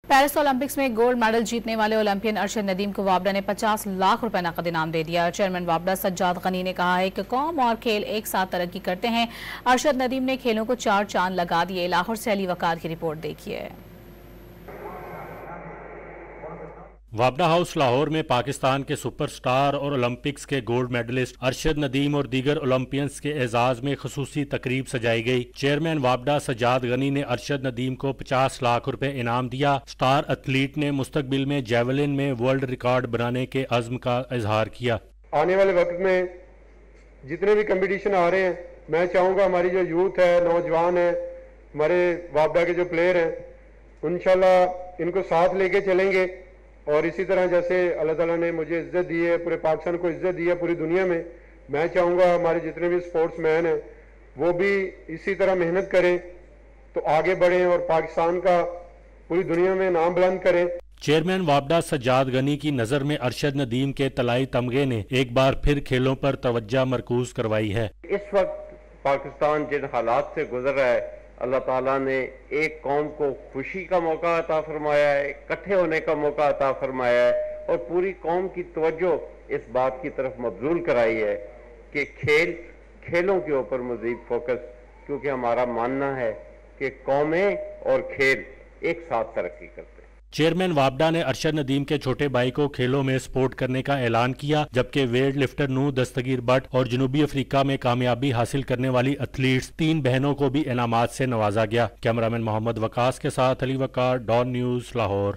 Paris Olympics میں gold medal جیتنے والے اولمپئن ارشد ندیم کو وابڈا نے 50 لاکھ روپے نقد انعام دے دیا۔ چیئرمین وابڈا سجاد غنی نے کہا ہے کہ قوم اور کھیل ایک ساتھ ترقی کرتے ہیں۔ ارشد ندیم نے کھیلوں کو 4 چاند لگا دیے۔ لاہور سے علی وقار کی رپورٹ دیکھیے۔ وابڈا ہاؤس لاہور میں پاکستان کے سپر سٹار اور اولمپکس کے گولڈ میڈلسٹ ارشد ندیم اور دیگر اولمپئنز کے اعزاز میں خصوصی تقریب سجائی گئی۔ چیئرمین وابڈا سجاد غنی نے ارشد ندیم کو 50 لاکھ روپے انعام دیا۔ سٹار ایتھلیٹ نے مستقبل میں جیولن میں ورلڈ ریکارڈ بنانے کے عزم کا اظہار کیا۔ آنے والے وقت میں جتنے بھی کمپٹیشن آ رہے ہیں، میں چاہوں گا ہماری جو یوتھ ہے، نوجوان ہے، ہمارے وابڈا کے جو پلیئر ہیں، انشاءاللہ ان کو ساتھ لے کے چلیں گے، اور اسی طرح جیسے اللہ تعالیٰ نے مجھے عزت دی ہے، پورے پاکستان کو عزت دی ہے پوری دنیا میں، میں چاہوں گا ہمارے جتنے بھی سپورٹس مین ہیں وہ بھی اسی طرح محنت کریں تو آگے بڑھیں اور پاکستان کا پوری دنیا میں نام بلند کریں۔ چیئرمین وابڈا سجاد غنی کی نظر میں ارشد ندیم کے طلائی تمغے نے ایک بار پھر کھیلوں پر توجہ مرکوز کروائی ہے۔ اس وقت پاکستان جن حالات سے گزر رہا ہے، اللہ تعالیٰ نے ایک قوم کو خوشی کا موقع عطا فرمایا ہے، اکٹھے ہونے کا موقع عطا فرمایا ہے، اور پوری قوم کی توجہ اس بات کی طرف مبذول کرائی ہے کہ کھیلوں کے اوپر مزید فوکس، کیونکہ ہمارا ماننا ہے کہ قومیں اور کھیل ایک ساتھ ترقی کرتے ہیں۔ چیئرمین وابڈا نے ارشد ندیم کے چھوٹے بھائی کو کھیلوں میں سپورٹ کرنے کا اعلان کیا، جبکہ ویٹ لفٹر نو دستگیر بٹ اور جنوبی افریقہ میں کامیابی حاصل کرنے والی ایتھلیٹس 3 بہنوں کو بھی انعامات سے نوازا گیا۔ کیمرامین محمد وقاص کے ساتھ علی وقار، ڈان نیوز، لاہور۔